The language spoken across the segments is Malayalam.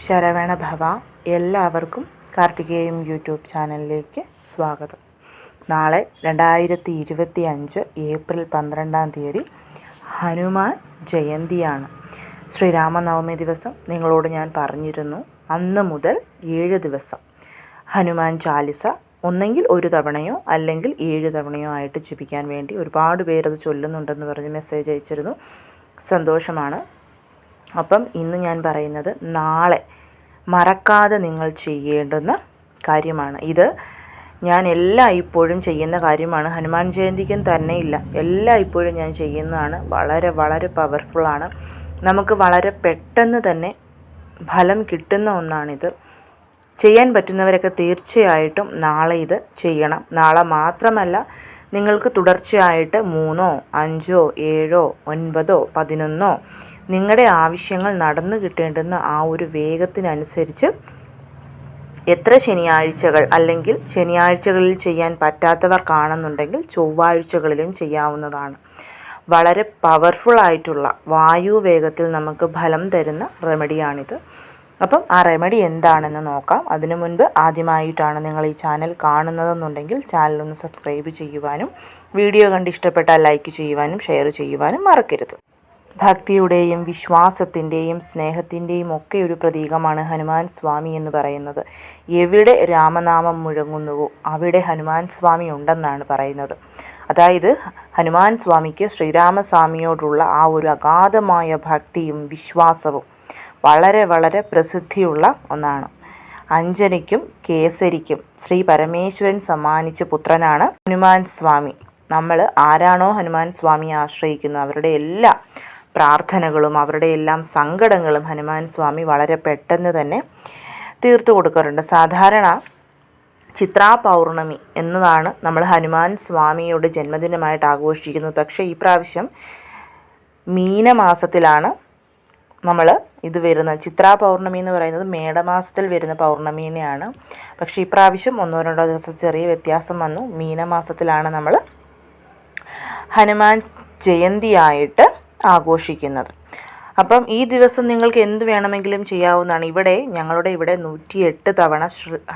ശരവണ ഭവ. എല്ലാവർക്കും കാർത്തികേയം യൂട്യൂബ് ചാനലിലേക്ക് സ്വാഗതം. നാളെ 2025 ഏപ്രിൽ 12 ഹനുമാൻ ജയന്തിയാണ്. ശ്രീരാമനവമി ദിവസം നിങ്ങളോട് ഞാൻ പറഞ്ഞിരുന്നു, അന്ന് മുതൽ 7 ദിവസം ഹനുമാൻ ചാലിസ ഒന്നെങ്കിൽ ഒരു തവണയോ അല്ലെങ്കിൽ 7 തവണയോ ആയിട്ട് ജപിക്കാൻ വേണ്ടി ഒരുപാട് പേരത് ചൊല്ലുന്നുണ്ടെന്ന് പറഞ്ഞ് മെസ്സേജ് അയച്ചിരുന്നു. സന്തോഷമാണ്. അപ്പം ഇന്ന് ഞാൻ പറയുന്നത് നാളെ മറക്കാതെ നിങ്ങൾ ചെയ്യേണ്ടുന്ന കാര്യമാണ്. ഇത് ഞാൻ ഇപ്പോഴും ചെയ്യുന്ന കാര്യമാണ്. ഹനുമാൻ ജയന്തിക്കും തന്നെ ഇല്ല, ഇപ്പോഴും ഞാൻ ചെയ്യുന്നതാണ്. വളരെ വളരെ പവർഫുള്ളാണ്. നമുക്ക് വളരെ പെട്ടെന്ന് തന്നെ ഫലം കിട്ടുന്ന ഒന്നാണിത്. ചെയ്യാൻ പറ്റുന്നവരൊക്കെ തീർച്ചയായിട്ടും നാളെ ഇത് ചെയ്യണം. നാളെ മാത്രമല്ല, നിങ്ങൾക്ക് തുടർച്ചയായിട്ട് 3, 5, 7, 9, 11 നിങ്ങളുടെ ആവശ്യങ്ങൾ നടന്നു കിട്ടേണ്ടുന്ന ആ ഒരു വേഗത്തിനനുസരിച്ച് എത്ര ശനിയാഴ്ചകൾ അല്ലെങ്കിൽ ശനിയാഴ്ചകളിൽ ചെയ്യാൻ പറ്റാത്തവർ കാണുന്നുണ്ടെങ്കിൽ ചൊവ്വാഴ്ചകളിലും ചെയ്യാവുന്നതാണ്. വളരെ പവർഫുള്ളായിട്ടുള്ള വായു വേഗത്തിൽ നമുക്ക് ഫലം തരുന്ന റെമഡിയാണിത്. അപ്പം ആ റെമഡി എന്താണെന്ന് നോക്കാം. അതിനു മുൻപ് ആദ്യമായിട്ടാണ് നിങ്ങൾ ഈ ചാനൽ കാണുന്നതെന്നുണ്ടെങ്കിൽ ചാനലൊന്ന് സബ്സ്ക്രൈബ് ചെയ്യുവാനും വീഡിയോ കണ്ട് ഇഷ്ടപ്പെട്ടാൽ ലൈക്ക് ചെയ്യുവാനും ഷെയർ ചെയ്യുവാനും മറക്കരുത്. ഭക്തിയുടെയും വിശ്വാസത്തിൻ്റെയും സ്നേഹത്തിൻ്റെയും ഒക്കെ ഒരു പ്രതീകമാണ് ഹനുമാൻ സ്വാമി എന്ന് പറയുന്നത്. എവിടെ രാമനാമം മുഴങ്ങുന്നുവോ അവിടെ ഹനുമാൻ സ്വാമി ഉണ്ടെന്നാണ് പറയുന്നത്. അതായത് ഹനുമാൻ സ്വാമിക്ക് ശ്രീരാമസ്വാമിയോടുള്ള ആ ഒരു അഗാധമായ ഭക്തിയും വിശ്വാസവും വളരെ വളരെ പ്രസിദ്ധിയുള്ള ഒന്നാണ്. അഞ്ജനയ്ക്കും കേസരിക്കും ശ്രീ പരമേശ്വരൻ സമ്മാനിച്ച പുത്രനാണ് ഹനുമാൻ സ്വാമി. നമ്മൾ ആരാണോ ഹനുമാൻ സ്വാമിയെ ആശ്രയിക്കുന്നത് അവരുടെ എല്ലാ പ്രാർത്ഥനകളും അവരുടെ എല്ലാം സങ്കടങ്ങളും ഹനുമാൻ സ്വാമി വളരെ പെട്ടെന്ന് തന്നെ തീർത്തു കൊടുക്കാറുണ്ട്. സാധാരണ ചിത്രാ പൗർണമി എന്നതാണ് നമ്മൾ ഹനുമാൻ സ്വാമിയുടെ ജന്മദിനമായിട്ട് ആഘോഷിക്കുന്നത്. പക്ഷേ ഈ പ്രാവശ്യം മീനമാസത്തിലാണ് നമ്മൾ ഇത് വരുന്നത്. ചിത്രാ പൗർണമി എന്ന് പറയുന്നത് മേടമാസത്തിൽ വരുന്ന പൗർണമീനെയാണ്. പക്ഷേ ഈ പ്രാവശ്യം 1-2 ദിവസം ചെറിയ വ്യത്യാസം വന്നു. മീനമാസത്തിലാണ് നമ്മൾ ഹനുമാൻ ജയന്തിയായിട്ട് ആഘോഷിക്കുന്നത്. അപ്പം ഈ ദിവസം നിങ്ങൾക്ക് എന്ത് വേണമെങ്കിലും ചെയ്യാവുന്നതാണ്. ഞങ്ങളുടെ ഇവിടെ 108 തവണ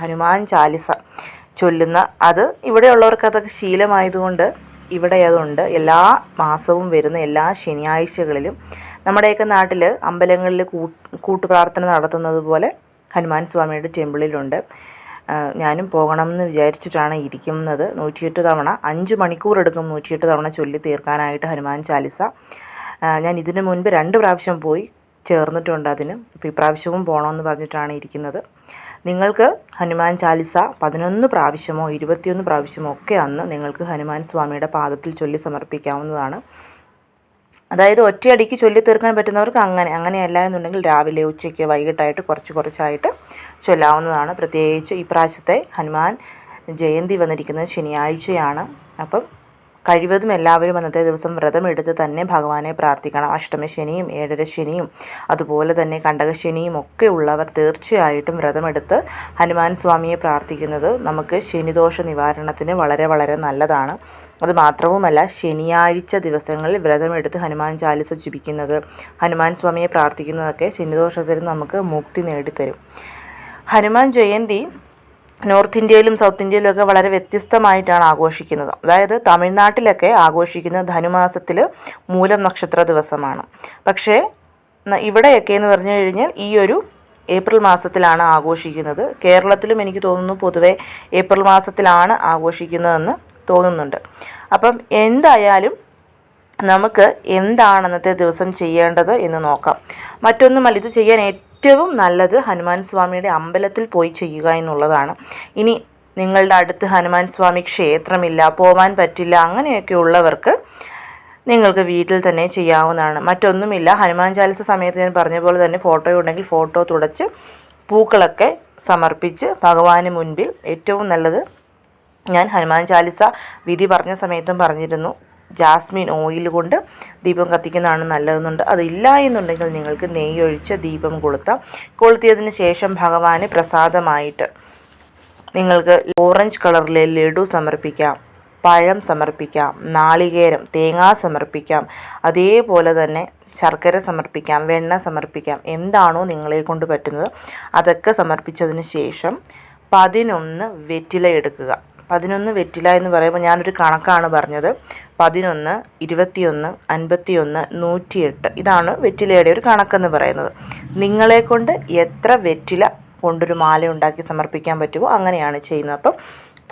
ഹനുമാൻ ചാലിസ ചൊല്ലുന്ന അത് ഇവിടെയുള്ളവർക്ക് അതൊക്കെ ശീലമായതുകൊണ്ട് ഇവിടെ അതുണ്ട്. എല്ലാ മാസവും വരുന്ന എല്ലാ ശനിയാഴ്ചകളിലും നമ്മുടെയൊക്കെ നാട്ടിൽ അമ്പലങ്ങളിൽ കൂട്ടുപ്രാർത്ഥന നടത്തുന്നത് പോലെ ഹനുമാൻ സ്വാമിയുടെ ടെമ്പിളിലുണ്ട്. ഞാനും പോകണമെന്ന് വിചാരിച്ചിട്ടാണ് ഇരിക്കുന്നത്. 108 തവണ 5 മണിക്കൂർ എടുക്കും 108 തവണ ചൊല്ലി തീർക്കാനായിട്ട് ഹനുമാൻ ചാലിസ. ഞാൻ ഇതിനു മുൻപ് 2 പ്രാവശ്യം പോയി ചേർന്നിട്ടുണ്ട് അതിന്. ഇപ്പോൾ ഈ പ്രാവശ്യവും പോകണമെന്ന് പറഞ്ഞിട്ടാണ് ഇരിക്കുന്നത്. നിങ്ങൾക്ക് ഹനുമാൻ ചാലിസ 11 പ്രാവശ്യമോ 21 പ്രാവശ്യമോ ഒക്കെ അന്ന് നിങ്ങൾക്ക് ഹനുമാൻ സ്വാമിയുടെ പാദത്തിൽ ചൊല്ലി സമർപ്പിക്കാവുന്നതാണ്. അതായത് ഒറ്റയടിക്ക് ചൊല്ലി തീർക്കാൻ പറ്റുന്നവർക്ക് അങ്ങനെയല്ല എന്നുണ്ടെങ്കിൽ രാവിലെ, ഉച്ചയ്ക്ക്, വൈകിട്ടായിട്ട് കുറച്ചായിട്ട് ചൊല്ലാവുന്നതാണ്. പ്രത്യേകിച്ച് ഈ പ്രാവശ്യത്തെ ഹനുമാൻ ജയന്തി വന്നിരിക്കുന്നത് ശനിയാഴ്ചയാണ്. അപ്പം കഴിവതും എല്ലാവരും അന്നത്തെ ദിവസം വ്രതമെടുത്ത് തന്നെ ഭഗവാനെ പ്രാർത്ഥിക്കണം. അഷ്ടമശനിയും 7.5 ശനിയും അതുപോലെ തന്നെ കണ്ടകശനിയും ഒക്കെ ഉള്ളവർ തീർച്ചയായിട്ടും വ്രതമെടുത്ത് ഹനുമാൻ സ്വാമിയെ പ്രാർത്ഥിക്കുന്നത് നമുക്ക് ശനിദോഷ നിവാരണത്തിന് വളരെ വളരെ നല്ലതാണ്. അതുമാത്രവുമല്ല, ശനിയാഴ്ച ദിവസങ്ങളിൽ വ്രതമെടുത്ത് ഹനുമാൻ ചാലിസ ജപിക്കുന്നത്, ഹനുമാൻ സ്വാമിയെ പ്രാർത്ഥിക്കുന്നതൊക്കെ ശനിദോഷത്തിന് നമുക്ക് മുക്തി നേടിത്തരും. ഹനുമാൻ ജയന്തി നോർത്ത് ഇന്ത്യയിലും സൗത്ത് ഇന്ത്യയിലും ഒക്കെ വളരെ വ്യത്യസ്തമായിട്ടാണ് ആഘോഷിക്കുന്നത്. അതായത് തമിഴ്നാട്ടിലൊക്കെ ആഘോഷിക്കുന്നത് ധനുമാസത്തിൽ മൂലം നക്ഷത്ര ദിവസമാണ്. പക്ഷേ ഇവിടെയൊക്കെ എന്ന് പറഞ്ഞു കഴിഞ്ഞാൽ ഈ ഒരു ഏപ്രിൽ മാസത്തിലാണ് ആഘോഷിക്കുന്നത്. കേരളത്തിലും എനിക്ക് തോന്നുന്നു പൊതുവെ ഏപ്രിൽ മാസത്തിലാണ് ആഘോഷിക്കുന്നതെന്ന് തോന്നുന്നുണ്ട്. അപ്പം എന്തായാലും നമുക്ക് എന്താണ് അന്നത്തെ ദിവസം ചെയ്യേണ്ടത് എന്ന് നോക്കാം. മറ്റൊന്നുമല്ല, ഇത് ചെയ്യാൻ ഏറ്റവും നല്ലത് ഹനുമാൻ സ്വാമിയുടെ അമ്പലത്തിൽ പോയി ചെയ്യുക എന്നുള്ളതാണ്. ഇനി നിങ്ങളുടെ അടുത്ത് ഹനുമാൻ സ്വാമി ക്ഷേത്രമില്ല, പോകാൻ പറ്റില്ല, അങ്ങനെയൊക്കെ ഉള്ളവർക്ക് നിങ്ങൾക്ക് വീട്ടിൽ തന്നെ ചെയ്യാവുന്നതാണ്. മറ്റൊന്നുമില്ല, ഹനുമാൻ ചാലിസ സമയത്ത് ഞാൻ പറഞ്ഞ പോലെ തന്നെ ഫോട്ടോ ഉണ്ടെങ്കിൽ ഫോട്ടോ തുടച്ച് പൂക്കളൊക്കെ സമർപ്പിച്ച് ഭഗവാന് മുൻപിൽ ഏറ്റവും നല്ലത്, ഞാൻ ഹനുമാൻ ചാലിസ വിധി പറഞ്ഞ സമയത്തും പറഞ്ഞിരുന്നു, ജാസ്മിൻ ഓയിൽ കൊണ്ട് ദീപം കത്തിക്കുന്നതാണ് നല്ലതെന്നുണ്ട്. അതില്ല എന്നുണ്ടെങ്കിൽ നിങ്ങൾക്ക് നെയ്യൊഴിച്ച് ദീപം കൊളുത്തിയതിന് ശേഷം ഭഗവാന് പ്രസാദമായിട്ട് നിങ്ങൾക്ക് ഓറഞ്ച് കളറിലെ ലഡു സമർപ്പിക്കാം, പഴം സമർപ്പിക്കാം, നാളികേരം, തേങ്ങ സമർപ്പിക്കാം. അതേപോലെ തന്നെ ശർക്കര സമർപ്പിക്കാം, വെണ്ണ സമർപ്പിക്കാം, എന്താണോ നിങ്ങളെ കൊണ്ട് പറ്റുന്നത് അതൊക്കെ സമർപ്പിച്ചതിന് ശേഷം 11 വെറ്റില എടുക്കുക. 11 വെറ്റില എന്ന് പറയുമ്പോൾ ഞാനൊരു കണക്കാണ് പറഞ്ഞത്. 11, 21, 51, 108 ഇതാണ് വെറ്റിലയുടെ ഒരു കണക്കെന്ന് പറയുന്നത്. നിങ്ങളെ കൊണ്ട് എത്ര വെറ്റില കൊണ്ടൊരു മാല ഉണ്ടാക്കി സമർപ്പിക്കാൻ പറ്റുമോ അങ്ങനെയാണ് ചെയ്യുന്നത്. അപ്പം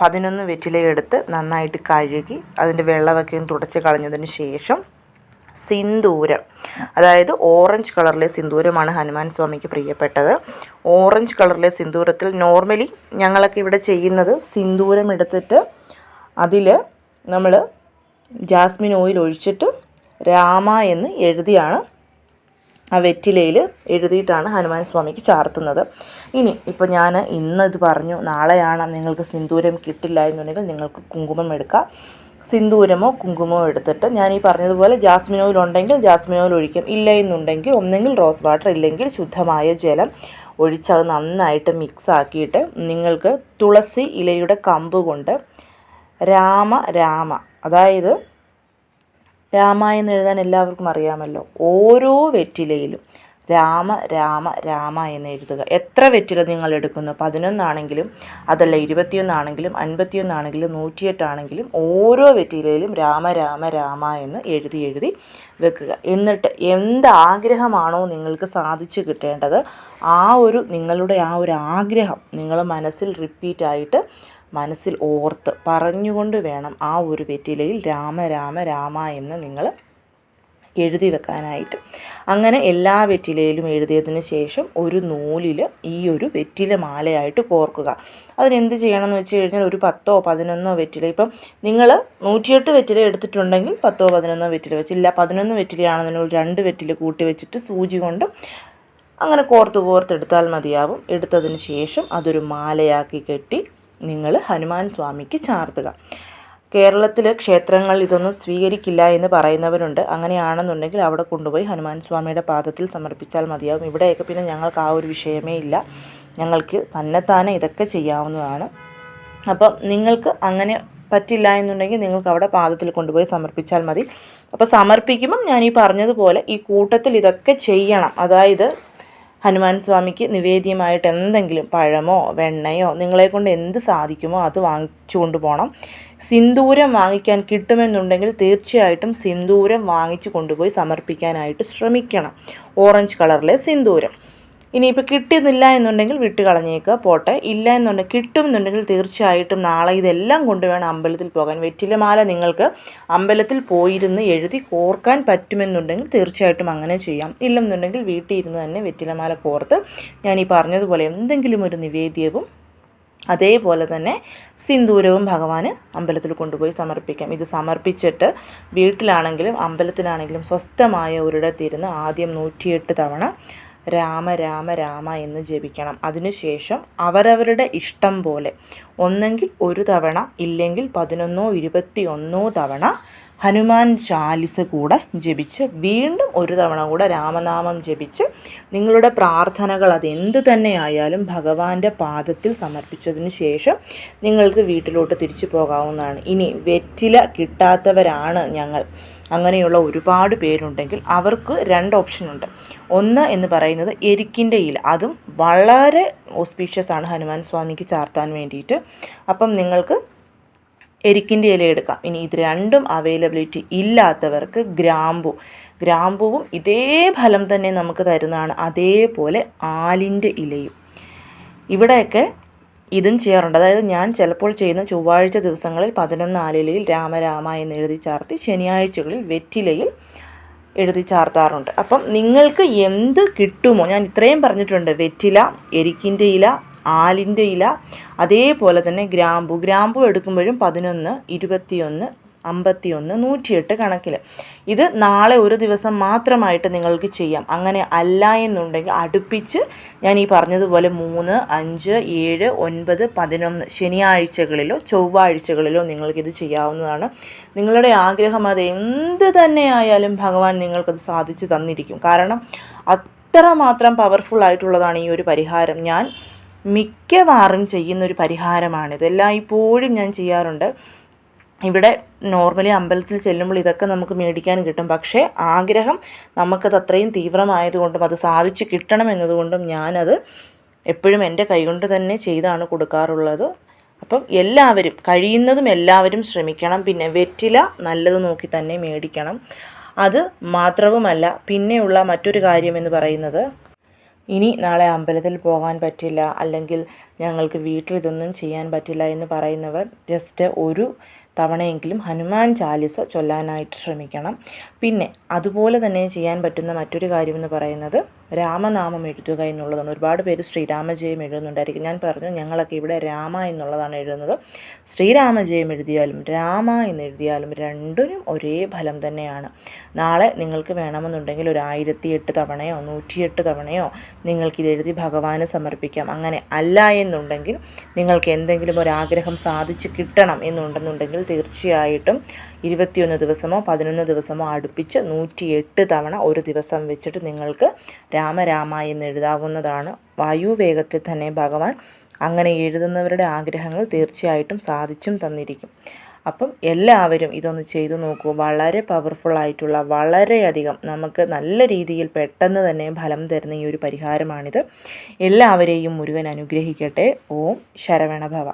11 വെറ്റിലയെടുത്ത് നന്നായിട്ട് കഴുകി അതിൻ്റെ വെള്ളമൊക്കെ തുടച്ച് കളഞ്ഞതിന് ശേഷം സിന്ദൂരം, അതായത് ഓറഞ്ച് കളറിലെ സിന്ദൂരമാണ് ഹനുമാൻ സ്വാമിക്ക് പ്രിയപ്പെട്ടത്. ഓറഞ്ച് കളറിലെ സിന്ദൂരത്തിൽ നോർമലി ഞങ്ങളൊക്കെ ഇവിടെ ചെയ്യുന്നത് സിന്ദൂരം എടുത്തിട്ട് അതിൽ നമ്മൾ ജാസ്മിൻ ഓയിൽ ഒഴിച്ചിട്ട് രാമ എന്ന് എഴുതിയാണ് ആ വെറ്റിലയിൽ എഴുതിയിട്ടാണ് ഹനുമാൻ സ്വാമിക്ക് ചാർത്തുന്നത്. ഇനി ഇപ്പോൾ ഞാൻ ഇന്നത് പറഞ്ഞു, നാളെയാണ് നിങ്ങൾക്ക് സിന്ദൂരം കിട്ടില്ല എന്നുണ്ടെങ്കിൽ നിങ്ങൾക്ക് കുങ്കുമം എടുക്കാം. സിന്ദൂരമോ കുങ്കുമോ എടുത്തിട്ട് ഞാൻ ഈ പറഞ്ഞതുപോലെ ജാസ്മിൻ ഓയിൽ ഉണ്ടെങ്കിൽ ജാസ്മിൻ ഓയിൽ ഒഴിക്കാം. ഇല്ല എന്നുണ്ടെങ്കിൽ ഒന്നെങ്കിൽ റോസ് വാട്ടർ ഇല്ലെങ്കിൽ ശുദ്ധമായ ജലം ഒഴിച്ചത് നന്നായിട്ട് മിക്സ് ആക്കിയിട്ട് നിങ്ങൾക്ക് തുളസി ഇലയുടെ കമ്പ് കൊണ്ട് രാമ രാമ, അതായത് രാമ എന്ന് എഴുതാൻ എല്ലാവർക്കും അറിയാമല്ലോ, ഓരോ വെറ്റിലയിലും രാമ രാമ രാമ എന്ന് എഴുതുക. എത്ര വെറ്റില നിങ്ങൾ എടുക്കുന്നു, 11 ആണെങ്കിലും അതല്ല 21 ആണെങ്കിലും 51 ആണെങ്കിലും 108 ആണെങ്കിലും ഓരോ വെറ്റിലയിലും രാമ രാമ രാമ എന്ന് എഴുതി വെക്കുക. എന്നിട്ട് എന്താഗ്രഹമാണോ നിങ്ങൾക്ക് സാധിച്ചു കിട്ടേണ്ടത് നിങ്ങളുടെ ആ ഒരു ആഗ്രഹം നിങ്ങൾ മനസ്സിൽ റിപ്പീറ്റായിട്ട് മനസ്സിൽ ഓർത്ത് പറഞ്ഞുകൊണ്ട് വേണം ആ ഒരു വെറ്റിലയിൽ രാമ രാമ രാമ എന്ന് നിങ്ങൾ എഴുതി വെക്കാനായിട്ട്. അങ്ങനെ എല്ലാ വെറ്റിലയിലും എഴുതിയതിന് ശേഷം ഒരു നൂലിൽ ഈ ഒരു വെറ്റില മാലയായിട്ട് കോർക്കുക. അതിനെന്ത് ചെയ്യണമെന്ന് വെച്ച് കഴിഞ്ഞാൽ ഒരു 10 11 വെറ്റില, ഇപ്പം നിങ്ങൾ 108 വെറ്റില എടുത്തിട്ടുണ്ടെങ്കിൽ 10 11 വെറ്റില വെച്ചില്ല, 11 വെറ്റിലയാണെന്നുണ്ടെങ്കിൽ 2 വെറ്റില കൂട്ടി വെച്ചിട്ട് സൂചി കൊണ്ട് അങ്ങനെ കോർത്തെടുത്താൽ മതിയാവും. എടുത്തതിന് ശേഷം അതൊരു മാലയാക്കി കെട്ടി നിങ്ങൾ ഹനുമാൻ സ്വാമിക്ക് ചാർത്തുക. കേരളത്തിൽ ക്ഷേത്രങ്ങൾ ഇതൊന്നും സ്വീകരിക്കില്ല എന്ന് പറയുന്നവരുണ്ട്. അങ്ങനെയാണെന്നുണ്ടെങ്കിൽ അവിടെ കൊണ്ടുപോയി ഹനുമാൻ സ്വാമിയുടെ പാദത്തിൽ സമർപ്പിച്ചാൽ മതിയാകും. ഇവിടെയൊക്കെ പിന്നെ ഞങ്ങൾക്ക് ആ ഒരു വിഷയമേ ഇല്ല, ഞങ്ങൾക്ക് തന്നെത്താനെ ഇതൊക്കെ ചെയ്യാവുന്നതാണ്. അപ്പം നിങ്ങൾക്ക് അങ്ങനെ പറ്റില്ല എന്നുണ്ടെങ്കിൽ നിങ്ങൾക്ക് അവിടെ പാദത്തിൽ കൊണ്ടുപോയി സമർപ്പിച്ചാൽ മതി. അപ്പോൾ സമർപ്പിക്കുമ്പം ഞാൻ ഈ പറഞ്ഞതുപോലെ ഈ കൂട്ടത്തിൽ ഇതൊക്കെ ചെയ്യണം. അതായത് ഹനുമാൻ സ്വാമിക്ക് നിവേദ്യമായിട്ട് എന്തെങ്കിലും പഴമോ വെണ്ണയോ നിങ്ങളെക്കൊണ്ട് എന്ത് സാധിക്കുമോ അത് വാങ്ങിച്ചു കൊണ്ടുപോകണം. സിന്ദൂരം വാങ്ങിക്കാൻ കിട്ടുമെന്നുണ്ടെങ്കിൽ തീർച്ചയായിട്ടും സിന്ദൂരം വാങ്ങിച്ചു കൊണ്ടുപോയി സമർപ്പിക്കാനായിട്ട് ശ്രമിക്കണം. ഓറഞ്ച് കളറിലെ സിന്ദൂരം. ഇനിയിപ്പോൾ കിട്ടുന്നില്ല എന്നുണ്ടെങ്കിൽ വിട്ട് കളഞ്ഞേക്കുക, പോട്ടെ. ഇല്ല എന്നുണ്ടെങ്കിൽ കിട്ടുമെന്നുണ്ടെങ്കിൽ തീർച്ചയായിട്ടും നാളെ ഇതെല്ലാം കൊണ്ടുവേണം അമ്പലത്തിൽ പോകാൻ. വെറ്റിലമാല നിങ്ങൾക്ക് അമ്പലത്തിൽ പോയിരുന്ന് എഴുതി കോർക്കാൻ പറ്റുമെന്നുണ്ടെങ്കിൽ തീർച്ചയായിട്ടും അങ്ങനെ ചെയ്യാം. ഇല്ലെന്നുണ്ടെങ്കിൽ വീട്ടിൽ ഇരുന്ന് തന്നെ വെറ്റിലമാല കോർത്ത് ഞാൻ ഈ പറഞ്ഞതുപോലെ എന്തെങ്കിലും ഒരു നിവേദ്യവും അതേപോലെ തന്നെ സിന്ദൂരവും ഭഗവാന് അമ്പലത്തിൽ കൊണ്ടുപോയി സമർപ്പിക്കാം. ഇത് സമർപ്പിച്ചിട്ട് വീട്ടിലാണെങ്കിലും അമ്പലത്തിലാണെങ്കിലും സ്വസ്ഥമായ ഒരിടത്തിരുന്ന് ആദ്യം 108 തവണ രാമ രാമ രാമ എന്ന് ജപിക്കണം. അതിനുശേഷം അവരവരുടെ ഇഷ്ടം പോലെ ഒന്നെങ്കിൽ ഒരു തവണ ഇല്ലെങ്കിൽ 11 21 തവണ ഹനുമാൻ ചാലിസ കൂടെ ജപിച്ച് വീണ്ടും ഒരു തവണ കൂടെ രാമനാമം ജപിച്ച് നിങ്ങളുടെ പ്രാർത്ഥനകൾ അതെന്ത് തന്നെയായാലും ഭഗവാന്റെ പാദത്തിൽ സമർപ്പിച്ചതിന് ശേഷം നിങ്ങൾക്ക് വീട്ടിലോട്ട് തിരിച്ചു പോകാവുന്നതാണ്. ഇനി വെറ്റില കിട്ടാത്തവരാണ് ഞങ്ങൾ, അങ്ങനെയുള്ള ഒരുപാട് പേരുണ്ടെങ്കിൽ അവർക്ക് 2 ഓപ്ഷനുണ്ട്. ഒന്ന് എന്ന് പറയുന്നത് എരിക്കിൻ്റെ ഇല, അതും വളരെ ഓസ്പീഷ്യസ് ആണ് ഹനുമാൻ സ്വാമിക്ക് ചാർത്താൻ വേണ്ടിയിട്ട്. അപ്പം നിങ്ങൾക്ക് എരിക്കിൻ്റെ ഇല എടുക്കാം. ഇനി ഇത് രണ്ടും അവൈലബിലിറ്റി ഇല്ലാത്തവർക്ക് ഗ്രാമ്പൂവും ഇതേ ഫലം തന്നെ നമുക്ക് തരുന്നതാണ്. അതേപോലെ ആലിൻ്റെ ഇലയും ഇവിടെയൊക്കെ ഇതും ചെയ്യാറുണ്ട്. അതായത് ഞാൻ ചിലപ്പോൾ ചെയ്യുന്ന ചൊവ്വാഴ്ച ദിവസങ്ങളിൽ 11 ആലിലയിൽ രാമരാമ എന്ന് എഴുതി ചാർത്തി ശനിയാഴ്ചകളിൽ വെറ്റിലയിൽ എഴുതി ചാർത്താറുണ്ട്. അപ്പം നിങ്ങൾക്ക് എന്ത് കിട്ടുമോ, ഞാൻ ഇത്രയും പറഞ്ഞിട്ടുണ്ട്, വെറ്റില, എരിക്കിൻ്റെ ഇല, ആലിൻ്റെ ഇല, അതേപോലെ തന്നെ ഗ്രാമ്പു എടുക്കുമ്പോഴും 11 21 51 108 കണക്കിൽ. ഇത് നാളെ ഒരു ദിവസം മാത്രമായിട്ട് നിങ്ങൾക്ക് ചെയ്യാം. അങ്ങനെ അല്ല എന്നുണ്ടെങ്കിൽ അടുപ്പിച്ച് ഞാൻ ഈ പറഞ്ഞതുപോലെ 3 5 7 9 11 ശനിയാഴ്ചകളിലോ ചൊവ്വാഴ്ചകളിലോ നിങ്ങൾക്കിത് ചെയ്യാവുന്നതാണ്. നിങ്ങളുടെ ആഗ്രഹം അത് എന്ത് തന്നെയായാലും ഭഗവാൻ നിങ്ങൾക്കത് സാധിച്ചു തന്നിരിക്കും. കാരണം അത്രമാത്രം പവർഫുൾ ആയിട്ടുള്ളതാണ് ഈ ഒരു പരിഹാരം. ഞാൻ മിക്കവാറും ചെയ്യുന്നൊരു പരിഹാരമാണിത്. എല്ലായ്പ്പോഴും ഞാൻ ചെയ്യാറുണ്ട്. ഇവിടെ നോർമലി അമ്പലത്തിൽ ചെല്ലുമ്പോൾ ഇതൊക്കെ നമുക്ക് മേടിക്കാൻ കിട്ടും. പക്ഷേ ആഗ്രഹം നമുക്കത് അത്രയും തീവ്രമായതുകൊണ്ടും അത് സാധിച്ച് കിട്ടണം എന്നതുകൊണ്ടും ഞാനത് എപ്പോഴും എൻ്റെ കൈകൊണ്ട് തന്നെ ചെയ്താണ് കൊടുക്കാറുള്ളത്. അപ്പം എല്ലാവരും കഴിയുന്നതും എല്ലാവരും ശ്രമിക്കണം. പിന്നെ വെറ്റില നല്ലത് നോക്കി തന്നെ മേടിക്കണം. അത് മാത്രവുമല്ല, പിന്നെയുള്ള മറ്റൊരു കാര്യമെന്ന് പറയുന്നത്, ഇനി നാളെ അമ്പലത്തിൽ പോകാൻ പറ്റില്ല, അല്ലെങ്കിൽ ഞങ്ങൾക്ക് വീട്ടിൽ ഇതൊന്നും ചെയ്യാൻ പറ്റില്ല എന്ന് പറയുന്നവർ ജസ്റ്റ് ഒരു തവണയെങ്കിലും ഹനുമാൻ ചാലിസ ചൊല്ലാനായിട്ട് ശ്രമിക്കണം. പിന്നെ അതുപോലെ തന്നെ ചെയ്യാൻ പറ്റുന്ന മറ്റൊരു കാര്യമെന്ന് പറയുന്നത് രാമനാമം എഴുതുക എന്നുള്ളതാണ്. ഒരുപാട് പേര് ശ്രീരാമജയം എഴുതുന്നുണ്ടായിരിക്കും. ഞാൻ പറഞ്ഞു, ഞങ്ങളൊക്കെ ഇവിടെ രാമ എന്നുള്ളതാണ് എഴുതുന്നത്. ശ്രീരാമജയം എഴുതിയാലും രാമ എന്ന് എഴുതിയാലും രണ്ടിനും ഒരേ ഫലം തന്നെയാണ്. നാളെ നിങ്ങൾക്ക് വേണമെന്നുണ്ടെങ്കിൽ ഒരു 1008 തവണയോ 108 തവണയോ നിങ്ങൾക്കിത് എഴുതി ഭഗവാന് സമർപ്പിക്കാം. അങ്ങനെ അല്ല എന്നുണ്ടെങ്കിൽ, നിങ്ങൾക്ക് എന്തെങ്കിലും ഒരാഗ്രഹം സാധിച്ചു കിട്ടണം എന്നുണ്ടെന്നുണ്ടെങ്കിൽ തീർച്ചയായിട്ടും 21 ദിവസമോ 11 ദിവസമോ അടുപ്പിച്ച് 108 തവണ ഒരു ദിവസം വെച്ചിട്ട് നിങ്ങൾക്ക് രാമ എന്ന് എഴുതാവുന്നതാണ്. വായുവേഗത്തിൽ തന്നെ ഭഗവാൻ അങ്ങനെ എഴുതുന്നവരുടെ ആഗ്രഹങ്ങൾ തീർച്ചയായിട്ടും സാധിച്ചും തന്നിരിക്കും. അപ്പം എല്ലാവരും ഇതൊന്ന് ചെയ്തു നോക്കൂ. വളരെ പവർഫുള്ളായിട്ടുള്ള, വളരെയധികം നമുക്ക് നല്ല രീതിയിൽ പെട്ടെന്ന് തന്നെ ഫലം തരുന്ന ഈ ഒരു പരിഹാരമാണിത്. എല്ലാവരെയും മുരുകൻ അനുഗ്രഹിക്കട്ടെ. ഓം ശരവണഭവ.